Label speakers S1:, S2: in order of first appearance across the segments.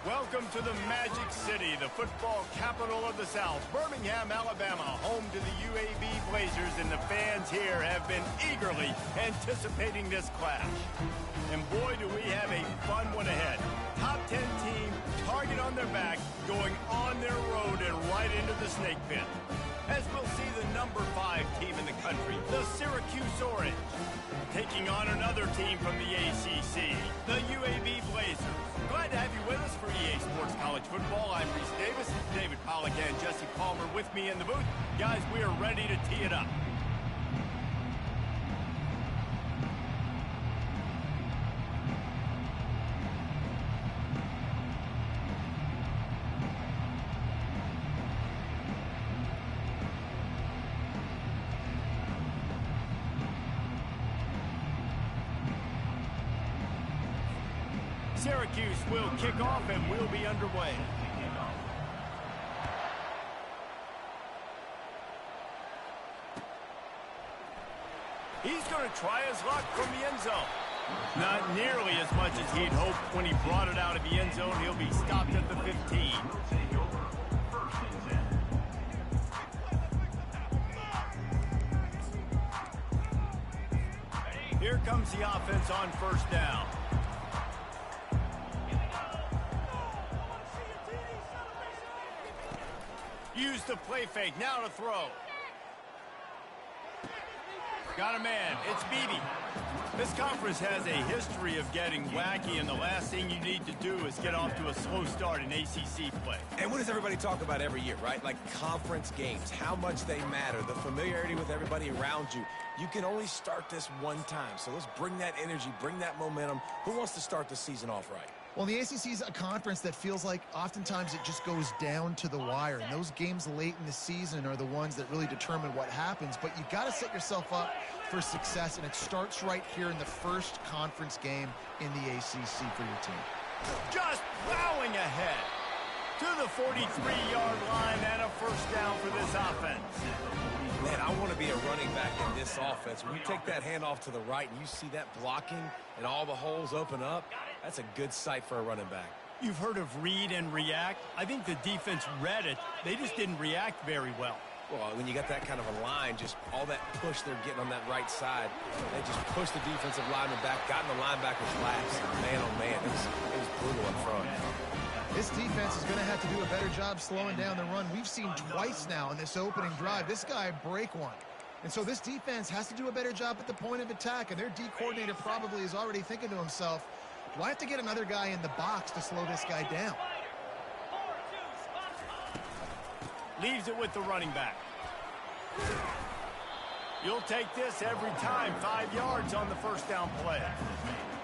S1: Welcome to the Magic City, the football capital of the South, Birmingham, Alabama, home to the UAB Blazers, and the fans here have been eagerly anticipating this clash. And boy, do we have a fun one ahead. Top 10 team, target on their back, going on their road and right into the snake pit. As we'll see the number 5 team in the country, the Syracuse Orange, taking on another team from the ACC, the UAB Blazers. Glad to have you with us for EA Sports College Football. I'm Reese Davis, David Pollack and Jesse Palmer with me in the booth. Guys, we are ready to tee it up. Syracuse will kick off and we'll be underway. He's going to try his luck from the end zone. Not nearly as much as he'd hoped when he brought it out of the end zone. He'll be stopped at the 15. Here comes the offense on first down. Use the play fake, now to throw. Got a man, it's Beebe. This conference has a history of getting wacky, and the last thing you need to do is get off to a slow start in ACC play.
S2: And what does everybody talk about every year, right? Like conference games, how much they matter, the familiarity with everybody around you. You can only start this one time, so let's bring that energy, bring that momentum. Who wants to start the season off right?
S3: Well, the ACC is a conference that feels like oftentimes it just goes down to the wire. And those games late in the season are the ones that really determine what happens. But you got to set yourself up for success, and it starts right here in the first conference game in the ACC for your team.
S1: Just plowing ahead to the 43-yard line and a first down for this offense.
S2: Man, I want to be a running back in this offense. When you take that handoff to the right and you see that blocking and all the holes open up, that's a good sight for a running back.
S1: You've heard of read and react. I think the defense read it. They just didn't react very well.
S2: Well, when you got that kind of a line, just all that push they're getting on that right side, they just pushed the defensive lineman back, got in the linebacker's laps. Man, oh man, it was brutal up front.
S3: This defense is going to have to do a better job slowing down the run. We've seen twice now in this opening drive this guy break one. And so this defense has to do a better job at the point of attack, and their D coordinator probably is already thinking to himself, do I have to get another guy in the box to slow this guy down?
S1: Leaves it with the running back. You'll take this every time. 5 yards on the first down play.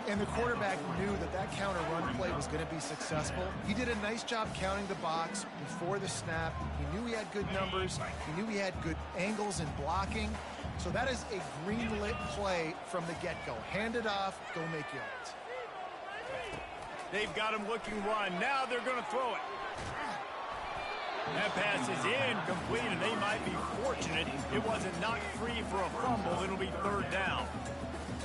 S3: And the quarterback knew that that counter run play was going to be successful. He did a nice job counting the box before the snap. He knew he had good numbers. He knew he had good angles and blocking. So that is a green-lit play from the get-go. Hand it off, go make yards.
S1: They've got him looking run. Now they're going to throw it. That pass is incomplete, and they might be fortunate it wasn't knocked free for a fumble. It'll be third down.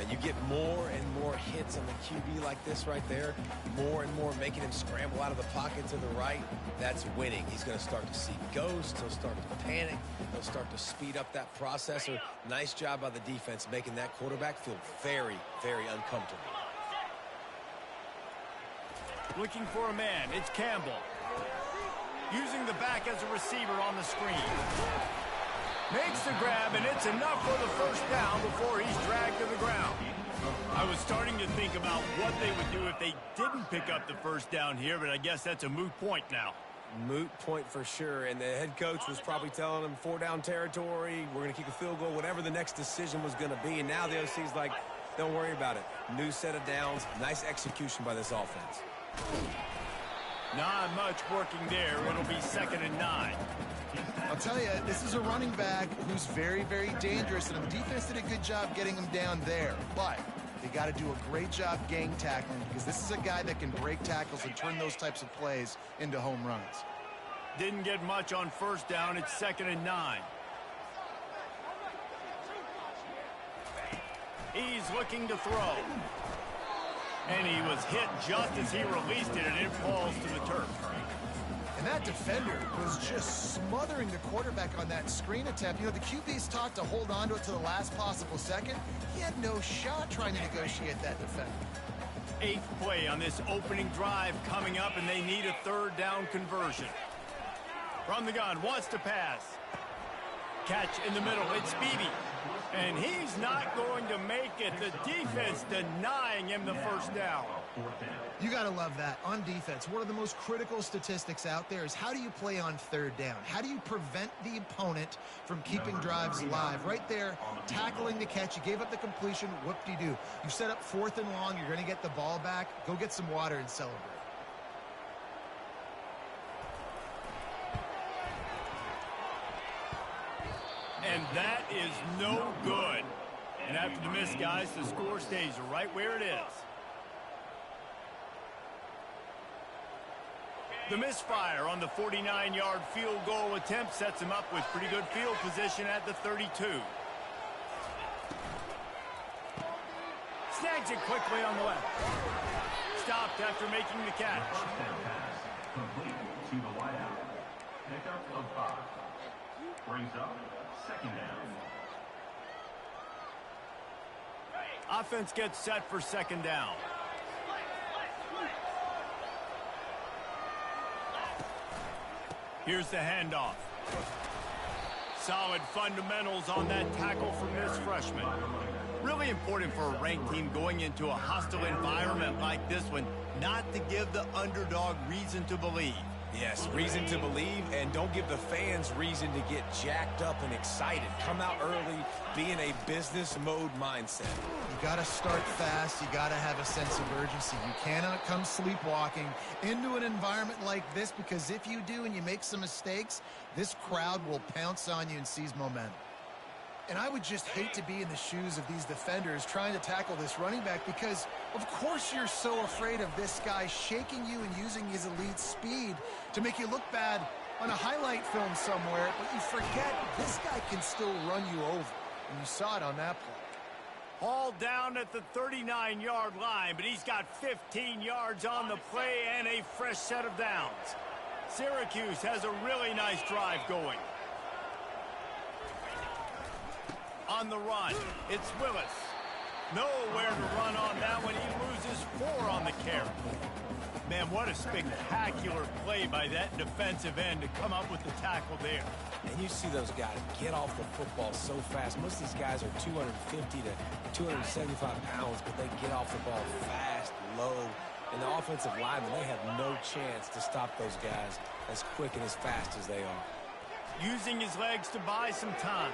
S2: And you get more and more hits on the QB like this right there, more and more making him scramble out of the pocket to the right. That's winning. He's going to start to see ghosts. He'll start to panic. He'll start to speed up that processor. Nice job by the defense making that quarterback feel very, very uncomfortable.
S1: Looking for a man. It's Campbell. Using the back as a receiver on the screen. Makes the grab, and it's enough for the first down before he's dragged to the ground. I was starting to think about what they would do if they didn't pick up the first down here, but I guess that's a moot point now.
S2: Moot point for sure, and the head coach was probably telling him 4-down territory, we're going to kick a field goal, whatever the next decision was going to be, and now the OC's like, don't worry about it. New set of downs, nice execution by this offense.
S1: Not much working there. It'll be 2nd and 9.
S3: I'll tell you, this is a running back who's very, very dangerous, and the defense did a good job getting him down there. But they got to do a great job gang tackling, because this is a guy that can break tackles and turn those types of plays into home runs.
S1: Didn't get much on first down. It's 2nd and 9. He's looking to throw. And he was hit just as he released it, and it falls to the turf.
S3: And that defender was just smothering the quarterback on that screen attempt. You know, the QB's taught to hold on to it to the last possible second. He had no shot trying to negotiate that defender.
S1: 8th play on this opening drive coming up, and they need a 3rd down conversion. From the gun, wants to pass. Catch in the middle, it's Speedy. And he's not going to make it. The defense denying him the 1st down.
S3: You got to love that. On defense, one of the most critical statistics out there is how do you play on 3rd down? How do you prevent the opponent from keeping drives alive? Right there, tackling the catch. You gave up the completion. Whoop-de-doo. You set up 4th and long. You're going to get the ball back. Go get some water and celebrate.
S1: And that is no good. And after the miss, guys, the score stays right where it is. The misfire on the 49-yard field goal attempt sets him up with pretty good field position at the 32. Snags it quickly on the left. Stopped after making the catch.
S4: Complete to the wideout. Pickup of 5. Brings up 2nd down.
S1: Offense gets set for 2nd down. Here's the handoff. Solid fundamentals on that tackle from this freshman. Really important for a ranked team going into a hostile environment like this one, not to give the underdog reason to believe.
S2: Yes, reason to believe, and don't give the fans reason to get jacked up and excited. Come out early, be in a business mode mindset.
S3: You got to start fast. You got to have a sense of urgency. You cannot come sleepwalking into an environment like this, because if you do and you make some mistakes, this crowd will pounce on you and seize momentum. And I would just hate to be in the shoes of these defenders trying to tackle this running back, because of course you're so afraid of this guy shaking you and using his elite speed to make you look bad on a highlight film somewhere, but you forget this guy can still run you over. And you saw it on that play.
S1: Hauled down at the 39-yard line, but he's got 15 yards on the play and a fresh set of downs. Syracuse has a really nice drive going. On the run, it's Willis. Nowhere to run on that one. He loses 4 on the carry. Man, what a spectacular play by that defensive end to come up with the tackle there.
S2: And you see those guys get off the football so fast. Most of these guys are 250 to 275 pounds, but they get off the ball fast, low. And the offensive linemen, they have no chance to stop those guys as quick and as fast as they are.
S1: Using his legs to buy some time.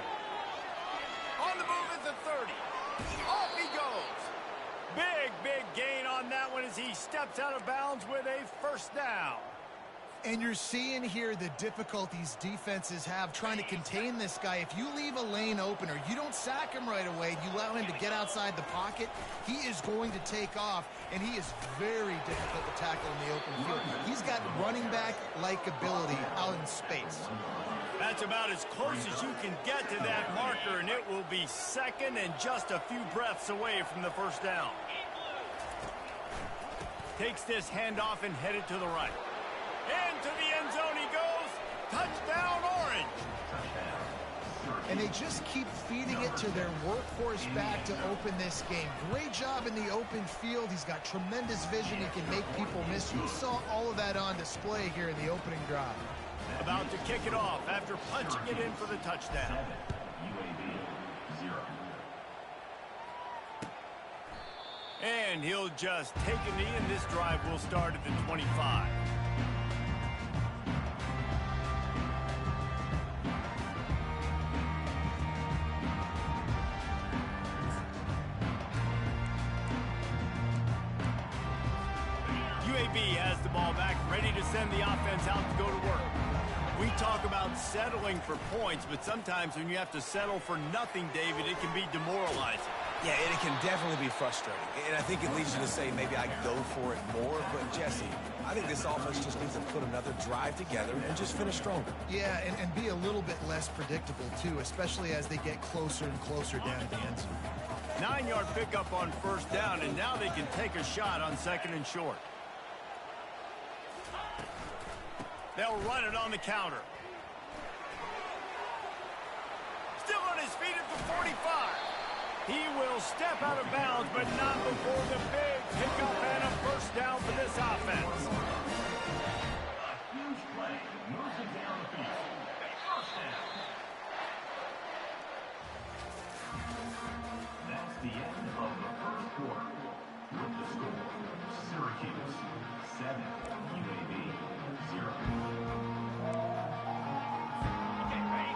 S1: On the move at the 30. Off he goes. Big gain on that one as he steps out of bounds with a 1st down.
S3: And you're seeing here the difficulties defenses have trying to contain this guy. If you leave a lane open or you don't sack him right away, you allow him to get outside the pocket, he is going to take off, and he is very difficult to tackle in the open field. He's got running back-like ability out in space.
S1: That's about as close as you can get to that marker, and it will be 2nd and just a few breaths away from the 1st down. Takes this handoff and headed to the right. Into the end zone he goes. Touchdown, Orange.
S3: And they just keep feeding it to their workhorse back to open this game. Great job in the open field. He's got tremendous vision. He can make people miss. You saw all of that on display here in the opening drive.
S1: About to kick it off after punching it in for the touchdown.
S4: UAB 0.
S1: And he'll just take a knee, and this drive will start at the 25. UAB has the ball back, ready to send the offense out to go to work. We talk about settling for points, but sometimes when you have to settle for nothing, David, it can be demoralizing.
S2: Yeah, and it can definitely be frustrating. And I think it leads you to say maybe I go for it more. But, Jesse, I think this offense just needs to put another drive together and just finish stronger.
S3: Yeah, and be a little bit less predictable, too, especially as they get closer and closer down to the end zone.
S1: 9-yard pickup on first down, and now they can take a shot on 2nd and short. They'll run it on the counter. Still on his feet at the 45. He will step out of bounds, but not before the big pickup and a first down for this offense.
S4: A huge play moves it down the field. First down. That's the end of the first quarter. With the score, Syracuse 7, UAB 0. Okay, ready?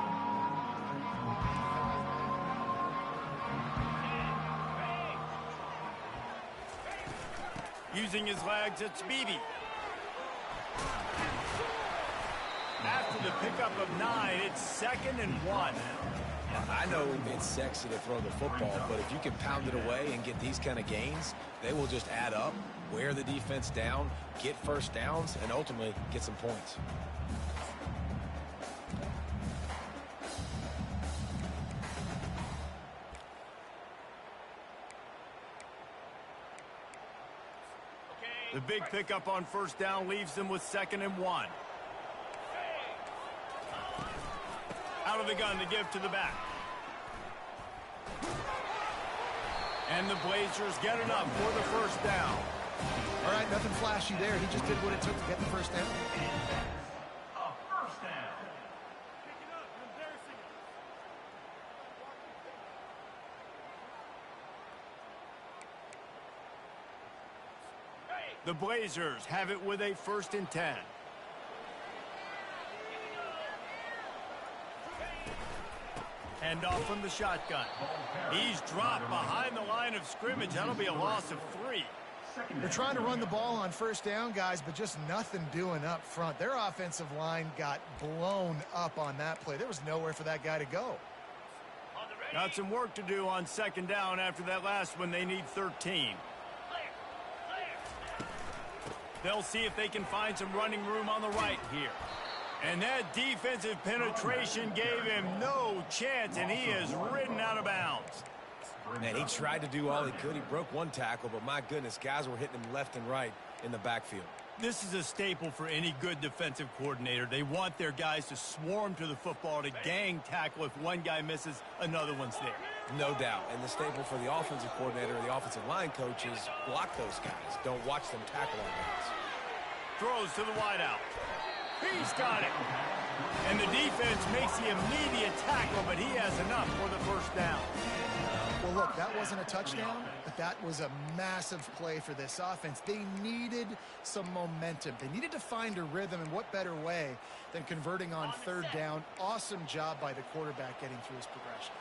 S1: Using his legs, it's Beebe. After the pickup of 9, it's 2nd and 1.
S2: I know it's sexy to throw the football, but if you can pound it away and get these kind of gains, they will just add up, wear the defense down, get first downs, and ultimately get some points.
S1: The big pickup on first down leaves them with 2nd and 1. Out of the gun to give to the back. And the Blazers get enough for the first down.
S3: All right, nothing flashy there. He just did what it took to get the first down.
S4: A first down.
S1: The Blazers have it with a 1st and 10. Hand off from the shotgun. He's dropped behind the line of scrimmage. That'll be a loss of 3.
S3: They're trying to run the ball on first down, guys, but just nothing doing up front. Their offensive line got blown up on that play. There was nowhere for that guy to go.
S1: Got some work to do on 2nd down after that last one. They need 13. They'll see if they can find some running room on the right here. And that defensive penetration gave him no chance, and he is ridden out of bounds.
S2: Man, he tried to do all he could. He broke one tackle, but my goodness, guys were hitting him left and right in the backfield.
S1: This is a staple for any good defensive coordinator. They want their guys to swarm to the football, to gang tackle. If one guy misses, another one's there.
S2: No doubt. And the staple for the offensive coordinator or the offensive line coach is block those guys. Don't watch them tackle on guys.
S1: Throws to the wideout. He's got it. And the defense makes the immediate tackle, but he has enough for the first down.
S3: Well, look, that wasn't a touchdown, but that was a massive play for this offense. They needed some momentum. They needed to find a rhythm, and what better way than converting on 3rd down. Awesome job by the quarterback getting through his progression.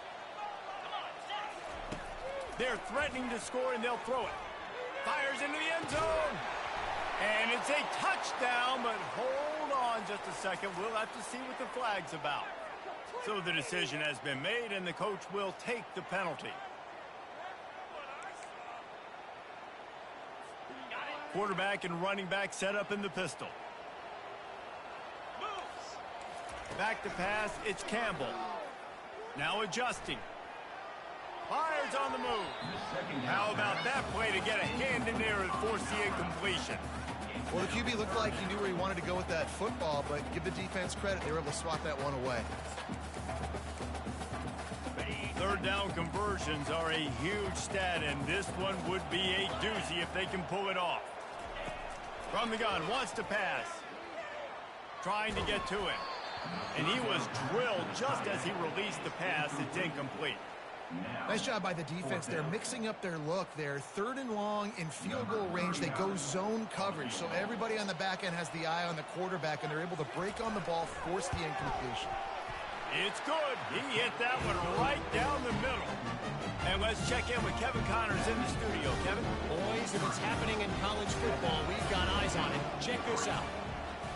S1: They're threatening to score, and they'll throw it. Fires into the end zone. And it's a touchdown, but hold on just a second. We'll have to see what the flag's about. So the decision has been made, and the coach will take the penalty. Quarterback and running back set up in the pistol. Back to pass, it's Campbell. Now adjusting. Fires on the move. How about that play to get a hand in there and force the incompletion?
S3: Well, the QB looked like he knew where he wanted to go with that football, but give the defense credit. They were able to swat that one away.
S1: 3rd down conversions are a huge stat, and this one would be a doozy if they can pull it off. From the gun, wants to pass. Trying to get to him. And he was drilled just as he released the pass. It's incomplete.
S3: Nice job by the defense. They're mixing up their look. They're 3rd and long in field goal range. They go zone coverage, so everybody on the back end has the eye on the quarterback, and they're able to break on the ball, force the incompletion.
S1: It's good. He hit that one right down the middle. And let's check in with Kevin Connors in the studio. Kevin?
S5: Boys, if it's happening in college football, we've got eyes on it. Check this out.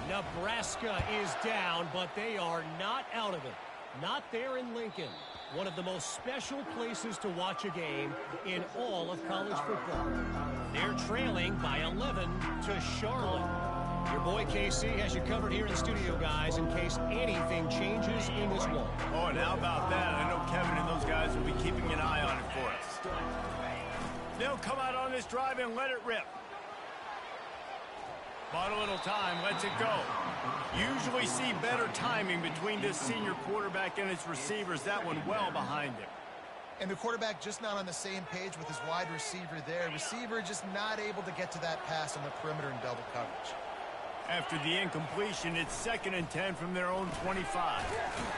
S5: Nebraska is down, but they are not out of it. Not there in Lincoln. One of the most special places to watch a game in all of college football. They're trailing by 11 to Charlotte. Your boy KC has you covered here in the studio, guys, in case anything changes in this one.
S1: Oh, and how about that? I know Kevin and those guys will be keeping an eye on it for us. They'll come out on this drive and let it rip. Bought a little time, lets it go. Usually see better timing between this senior quarterback and his receivers. That one well behind him.
S3: And the quarterback just not on the same page with his wide receiver there. Receiver just not able to get to that pass on the perimeter in double coverage.
S1: After the incompletion, it's 2nd and 10 from their own 25.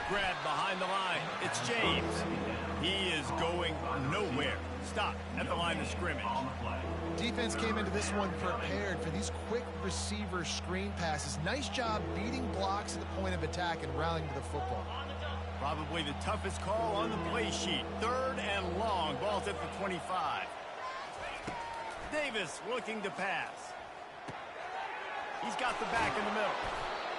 S1: Grab behind the line. It's James. He is going nowhere. Stop at the line of scrimmage.
S3: Defense came into this one prepared for these quick receiver screen passes. Nice job beating blocks at the point of attack and rallying to the football.
S1: Probably the toughest call on the play sheet. 3rd and long. Ball's at the 25. Davis looking to pass. He's got the back in the middle.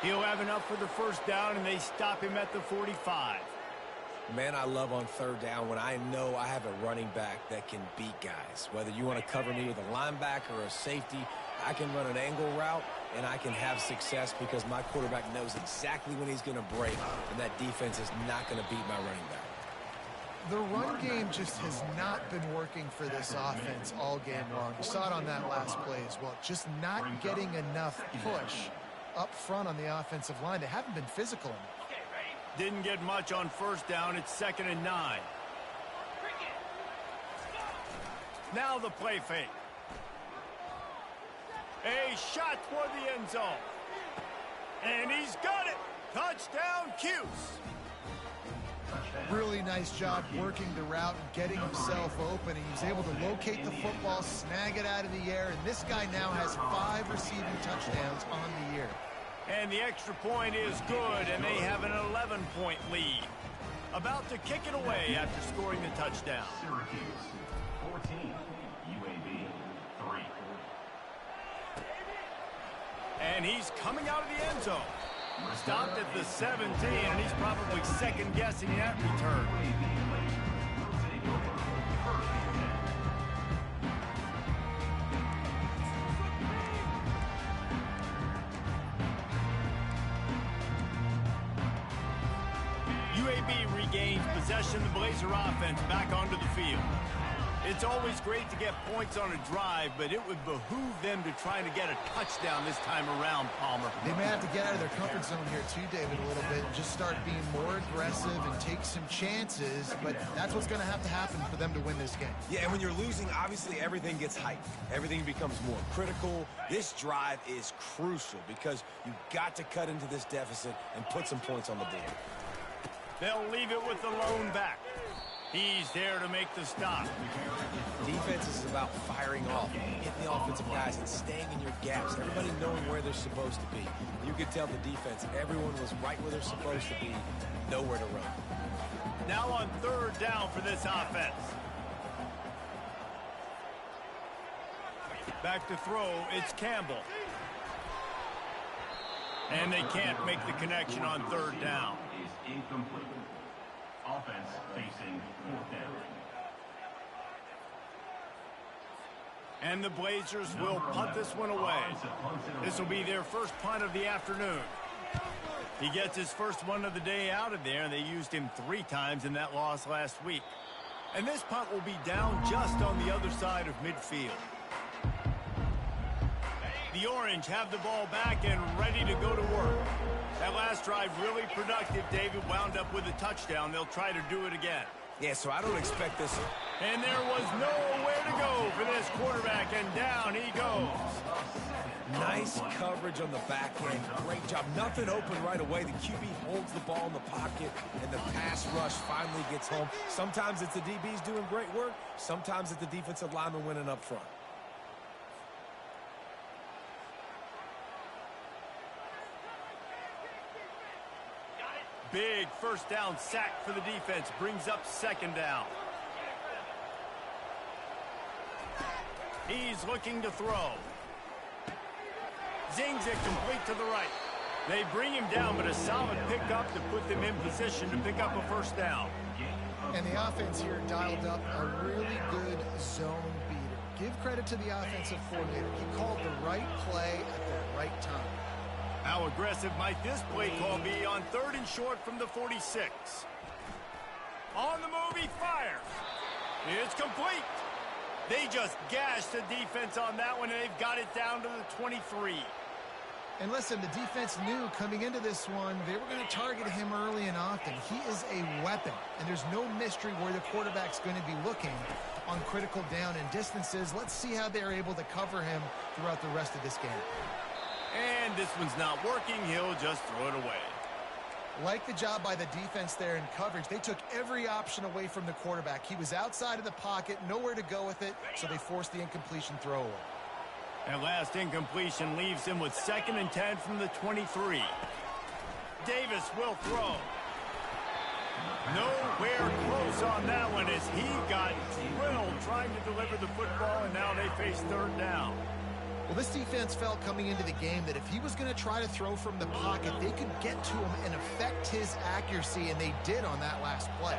S1: He'll have enough for the first down, and they stop him at the 45.
S2: Man, I love on 3rd down when I know I have a running back that can beat guys. Whether you want to cover me with a linebacker or a safety, I can run an angle route, and I can have success because my quarterback knows exactly when he's going to break, and that defense is not going to beat my running back.
S3: The run game just has not been working for this offense all game long. You saw it on that last play as well. Just not getting enough push up front on the offensive line. They haven't been physical enough.
S1: Didn't get much on 1st down. It's 2nd and 9. Now the play fake. A shot toward the end zone. And he's got it. Touchdown, Cuse.
S3: Really nice job working the route and getting himself open. He was able to locate the football, snag it out of the air, and this guy now has 5 receiving touchdowns on the year.
S1: And the extra point is good, and they have an 11-point lead. About to kick it away after scoring the touchdown.
S4: Syracuse 14, UAB 3.
S1: And he's coming out of the end zone. Stopped at the 17, and he's probably second-guessing that return. UAB regains possession of the Blazer offense back onto the field. It's always great to get points on a drive, but it would behoove them to try to get a touchdown this time around, Palmer.
S3: They may have to get out of their comfort zone here too, David, a little bit, and just start being more aggressive and take some chances, but that's what's going to happen for them to win this game.
S2: Yeah, and when you're losing, obviously everything gets hyped. Everything becomes more critical. This drive is crucial because you've got to cut into this deficit and put some points on the board.
S1: They'll leave it with the lone back. He's there to make the stop.
S2: Defense is about firing off, hitting the offensive guys, and staying in your gaps. Everybody knowing where they're supposed to be. You could tell the defense, everyone was right where they're supposed to be, nowhere to run.
S1: Now on 3rd down for this offense. Back to throw, it's Campbell. And they can't make the connection on 3rd down.
S4: Is incomplete. Offense facing 4th down.
S1: And the Blazers will punt this one away. This will be their first punt of the afternoon. He gets his first one of the day out of there, and they used him 3 times in that loss last week. And this punt will be down just on the other side of midfield. The Orange have the ball back and ready to go to work. That last drive really productive. David wound up with a touchdown. They'll try to do it again.
S2: Yeah, so I don't expect this.
S1: And there was nowhere to go for this quarterback, and down he goes.
S2: Nice coverage on the back end. Great job. Nothing open right away. The QB holds the ball in the pocket, and the pass rush finally gets home. Sometimes it's the DBs doing great work. Sometimes it's the defensive lineman winning up front.
S1: Big first down sack for the defense. Brings up 2nd down. He's looking to throw. Zings it complete to the right. They bring him down, but a solid pickup to put them in position to pick up a first down.
S3: And the offense here dialed up a really good zone beater. give credit to the offensive coordinator. He called the right play at the right time.
S1: How aggressive might this play call be on 3rd and short from the 46? On the move, he fires. It's complete. They just gashed the defense on that one, and they've got it down to the 23.
S3: And listen, the defense knew coming into this one, they were going to target him early and often. He is a weapon, and there's no mystery where the quarterback's going to be looking on critical down and distances. Let's see how they're able to cover him throughout the rest of this game.
S1: And this one's not working. He'll just throw it away.
S3: Like the job by the defense there in coverage. They took every option away from the quarterback. He was outside of the pocket, nowhere to go with it, so they forced the incompletion throwaway.
S1: That last incompletion leaves him with 2nd and 10 from the 23. Davis will throw. Nowhere close on that one as he got drilled trying to deliver the football, and now they face 3rd down.
S3: Well, this defense felt coming into the game that if he was going to try to throw from the pocket, they could get to him and affect his accuracy, and they did on that last play.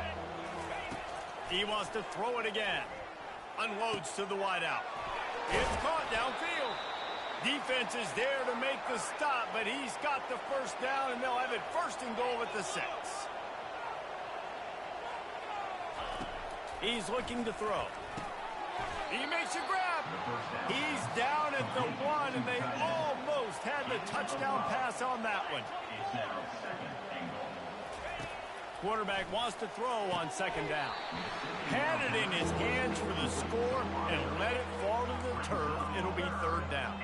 S1: He wants to throw it again. Unloads to the wideout. It's caught downfield. Defense is there to make the stop, but he's got the 1st down, and they'll have it 1st and goal at the 6. He's looking to throw. He makes a grab. He's down at the 1, and they almost had the touchdown pass on that one. Quarterback wants to throw on 2nd down. Had it in his hands for the score and let it fall to the turf. It'll be 3rd down.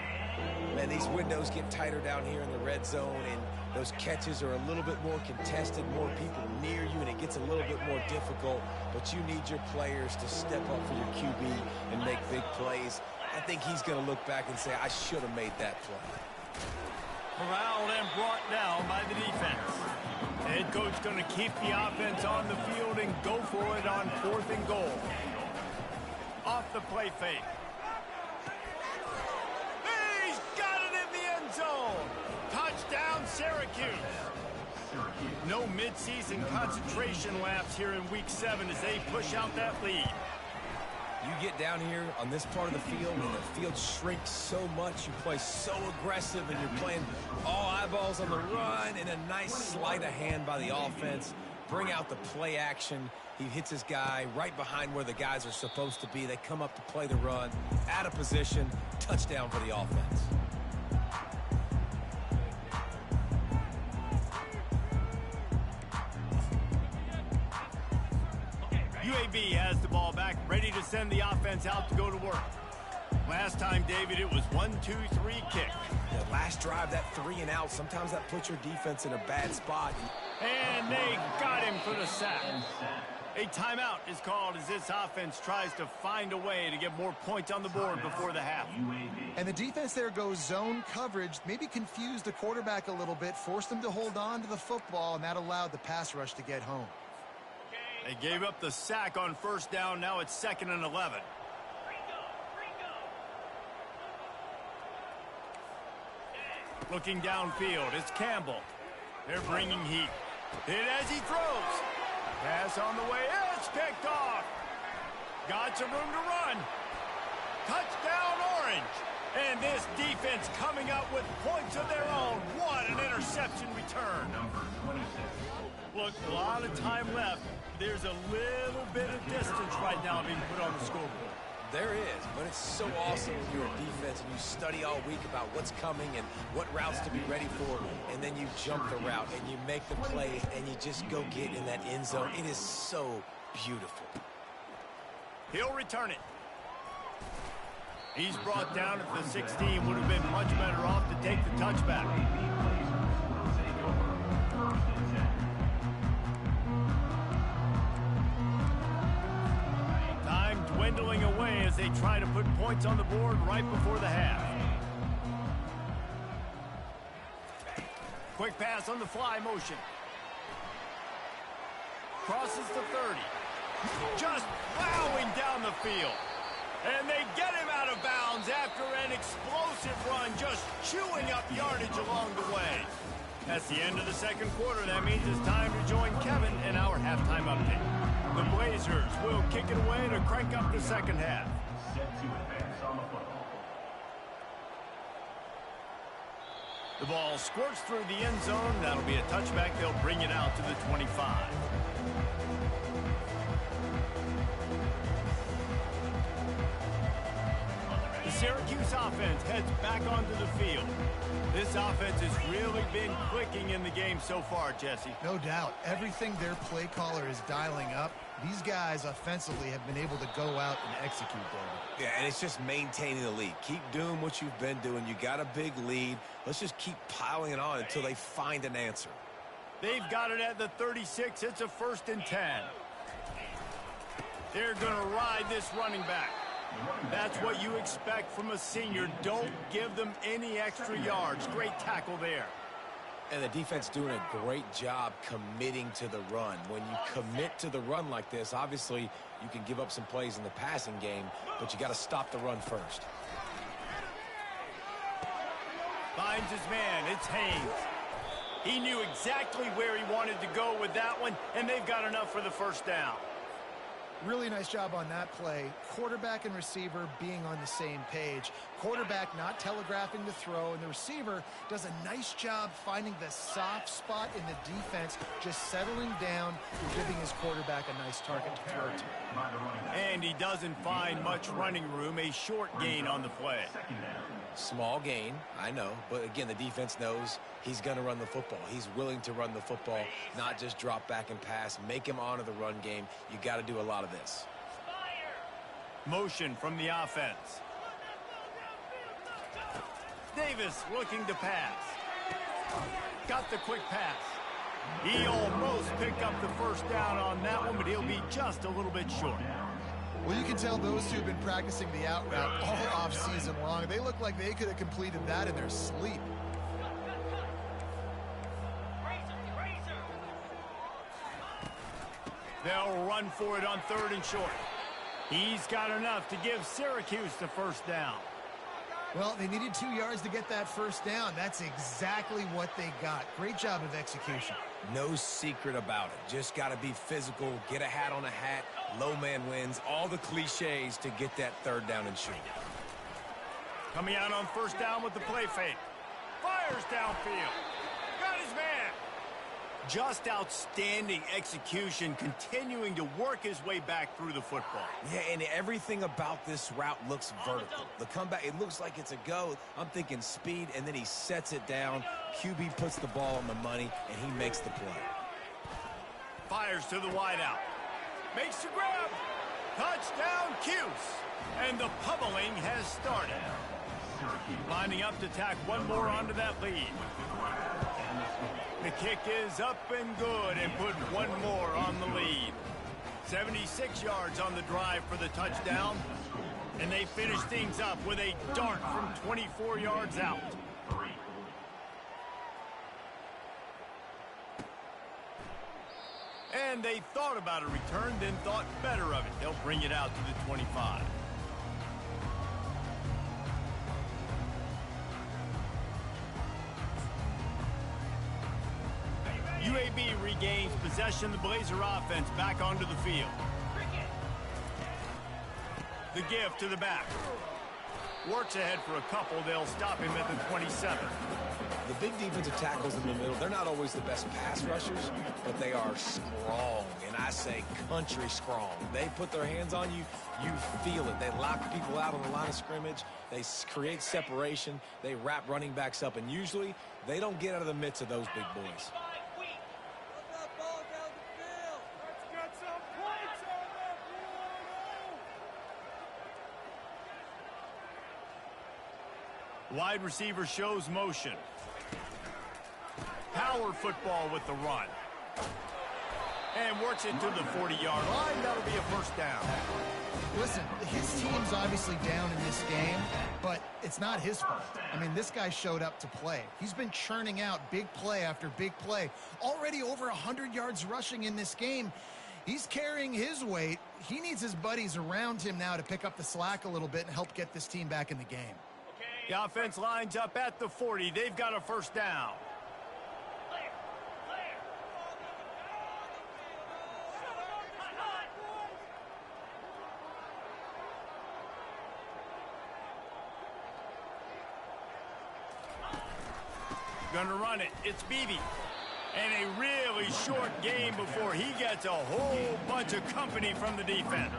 S2: Man, these windows get tighter down here in the red zone, and those catches are a little bit more contested, more people near you, and it gets a little bit more difficult. But you need your players to step up for your QB and make big plays. I think he's going to look back and say, I should have made that play.
S1: Corralled and brought down by the defense. Head coach going to keep the offense on the field and go for it on 4th and goal. Off the play fake. He's got it in the end zone. Touchdown, Syracuse. No midseason concentration laps here in Week 7 as they push out that lead.
S2: You get down here on this part of the field, and the field shrinks so much, you play so aggressive, and you're playing all eyeballs on the run, and a nice sleight of hand by the offense. Bring out the play action. He hits his guy right behind where the guys are supposed to be. They come up to play the run, out of position, touchdown for the offense.
S1: UAB has the ball back, ready to send the offense out to go to work. Last time, David, it was 1-2-3 kick.
S2: The last drive, that 3 and out, sometimes that puts your defense in a bad spot.
S1: And they got him for the sack. A timeout is called as this offense tries to find a way to get more points on the board before the half.
S3: And the defense there goes zone coverage, maybe confused the quarterback a little bit, forced him to hold on to the football, and that allowed the pass rush to get home.
S1: They gave up the sack on 1st down. Now it's 2nd and 11. Looking downfield, it's Campbell. They're bringing heat. Hit as he throws. Pass on the way. It's picked off. Got some room to run. Touchdown, Orange. And this defense coming up with points of their own. What an interception return. Look, a lot of time left. There's a little bit of distance right now being put on the scoreboard.
S2: There is, but it's so awesome when you're a defense and you study all week about what's coming and what routes to be ready for, and then you jump the route and you make the play and you just go get in that end zone. It is so beautiful.
S1: He'll return it. He's brought down at the 16. Would have been much better off to take the touchback. Time dwindling away as they try to put points on the board right before the half. Quick pass on the fly motion. Crosses the 30. Just plowing down the field. And they get him out of bounds after an explosive run, just chewing up yardage along the way. That's the end of the second quarter. That means it's time to join Kevin in our halftime update. The Blazers Blazers will kick it away to crank up the second half.
S4: Set to advance on the football.
S1: The ball squirts through the end zone. That'll be a touchback. They'll bring it out to the 25. The Syracuse offense heads back onto the field. This offense has really been clicking in the game so far, Jesse.
S3: No doubt. Everything their play caller is dialing up, these guys offensively have been able to go out and execute, David.
S2: Yeah, and it's just maintaining the lead. Keep doing what you've been doing. You got a big lead. Let's just keep piling it on until they find an answer.
S1: They've got it at the 36. It's a 1st and 10. They're going to ride this running back. That's what you expect from a senior. Don't give them any extra yards. Great tackle there.
S2: And the defense doing a great job committing to the run. When you commit to the run like this, obviously you can give up some plays in the passing game, but you got to stop the run first.
S1: Finds his man. It's Haynes. He knew exactly where he wanted to go with that one, and they've got enough for the 1st down.
S3: Really nice job on that play. Quarterback and receiver being on the same page. Quarterback not telegraphing the throw, and the receiver does a nice job finding the soft spot in the defense, just settling down and giving his quarterback a nice target to throw to.
S1: And he doesn't find much running room. A short gain on the play.
S2: Small gain, I know, but again, the defense knows he's going to run the football. He's willing to run the football, not just drop back and pass, make him honor the run game. You got to do a lot of this.
S1: Motion from the offense. Davis looking to pass. Got the quick pass. He almost picked up the 1st down on that one, but he'll be just a little bit short.
S3: Well, you can tell those two have been practicing the out route all off-season long. They look like they could have completed that in their sleep.
S1: They'll run for it on 3rd and short. He's got enough to give Syracuse the 1st down.
S3: Well, they needed 2 yards to get that 1st down. That's exactly what they got. Great job of execution.
S2: No secret about it. Just got to be physical, get a hat on a hat, low man wins, all the cliches to get that 3rd down and short.
S1: Coming out on 1st down with the play fake. Fires downfield. Got his man. Just outstanding execution, continuing to work his way back through the football.
S2: Yeah, and everything about this route looks vertical. The comeback, it looks like it's a go. I'm thinking speed, and then he sets it down. QB puts the ball on the money, and he makes the play.
S1: Fires to the wideout. Makes the grab. Touchdown, Cuse. And the pummeling has started. Lining up to tack one more onto that lead. The kick is up and good and put one more on the lead. 76 yards on the drive for the touchdown. And they finish things up with a dart from 24 yards out. And they thought about a return, then thought better of it. They'll bring it out to the 25. UAB regains possession. The Blazer offense back onto the field. The give to the back. Works ahead for a couple. They'll stop him at the 27.
S2: The big defensive tackles in the middle, they're not always the best pass rushers, but they are strong, and I say country strong. They put their hands on you, you feel it. They lock people out on the line of scrimmage. They create separation. They wrap running backs up, and usually they don't get out of the midst of those big boys.
S1: Wide receiver shows motion. Power football with the run. And works it to the 40-yard line. That'll be a 1st down.
S3: Listen, his team's obviously down in this game, but it's not his fault. I mean, this guy showed up to play. He's been churning out big play after big play. Already over 100 yards rushing in this game. He's carrying his weight. He needs his buddies around him now to pick up the slack a little bit and help get this team back in the game.
S1: The offense lines up at the 40. They've got a 1st down. gonna run it. It's Beebe. And a really short game before he gets a whole bunch of company from the defense.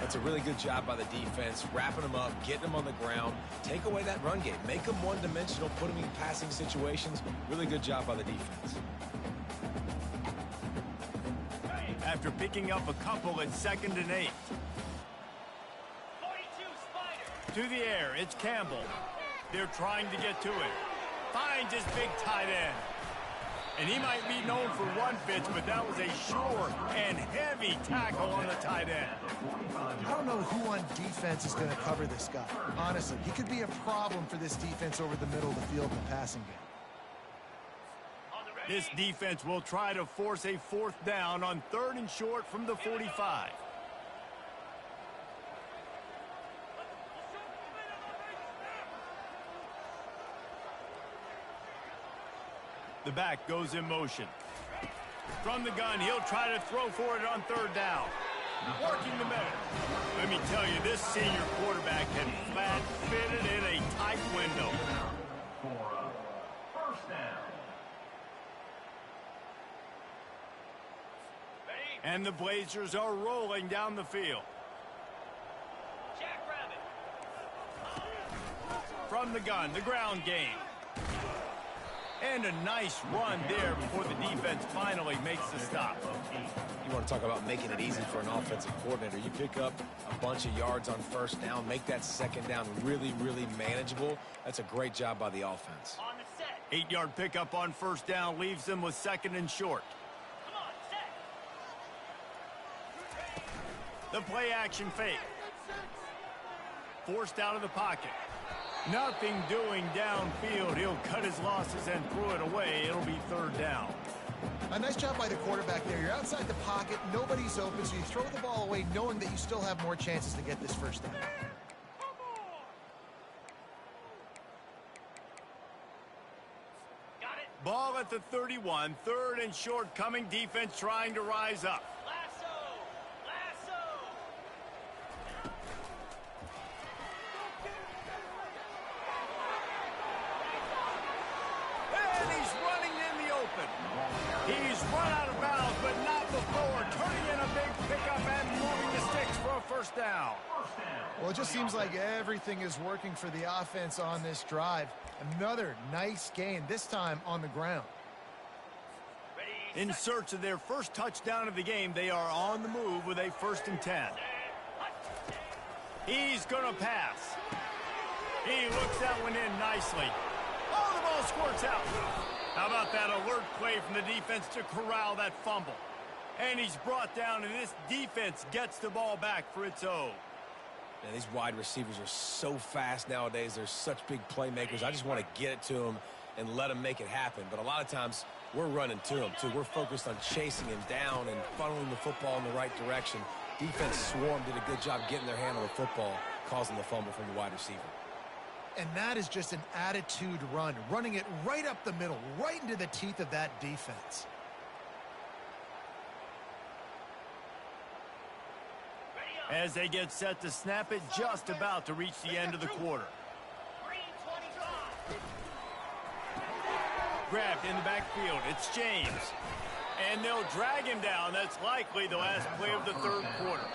S2: That's a really good job by the defense, wrapping them up, getting them on the ground, take away that run game, make them one-dimensional, put them in passing situations. Really good job by the defense.
S1: After picking up a couple at 2nd and 8.
S5: 42 Spider.
S1: To the air, it's Campbell. They're trying to get to it. Finds his big tight end. And he might be known for one pitch, but that was a sure and heavy tackle on the tight end.
S3: I don't know who on defense is going to cover this guy. Honestly, he could be a problem for this defense over the middle of the field in the passing game.
S1: This defense will try to force a 4th down on 3rd and short from the 45. The back goes in motion. From the gun, he'll try to throw for it on 3rd down. Working the middle. Let me tell you, this senior quarterback had flat fitted in a tight window.
S4: For a first down.
S1: And the Blazers are rolling down the field.
S5: Jackrabbit.
S1: From the gun, the ground game. And a nice run there before the defense finally makes the stop.
S2: You want to talk about making it easy for an offensive coordinator. You pick up a bunch of yards on 1st down, make that 2nd down really, really manageable. That's a great job by the offense.
S5: On the set.
S1: 8-yard pickup on 1st down leaves them with 2nd and short.
S5: Come on, set.
S1: The play action fake. Forced out of the pocket. Nothing doing downfield. He'll cut his losses and throw it away. It'll be 3rd down.
S3: A nice job by the quarterback there. You're outside the pocket, nobody's open, so you throw the ball away knowing that you still have more chances to get this 1st down.
S5: Got it.
S1: Ball at the 31. 3rd and short coming. Defense trying to rise up.
S5: Lasso. Lasso.
S1: And he's running in the open. He's run out of bounds, but not before. Turning in a big pickup and moving the sticks for a 1st down.
S3: Well, it just seems like everything is working for the offense on this drive. Another nice gain, this time on the ground.
S1: In search of their first touchdown of the game, they are on the move with a 1st and 10. He's going to pass. He looks that one in nicely. Oh, the ball squirts out. How about that alert play from the defense to corral that fumble? And he's brought down, and this defense gets the ball back for its own.
S2: Man, these wide receivers are so fast nowadays. They're such big playmakers. I just want to get it to them and let them make it happen. But a lot of times, we're running to them, too. We're focused on chasing him down and funneling the football in the right direction. Defense swarm did a good job getting their hand on the football, causing the fumble from the wide receiver.
S3: And that is just an attitude run, running it right up the middle, right into the teeth of that defense.
S1: As they get set to snap it, just about to reach the end of the quarter.
S5: Green 25.
S1: Grabbed in the backfield, it's James. And they'll drag him down. That's likely the last play of the 3rd quarter.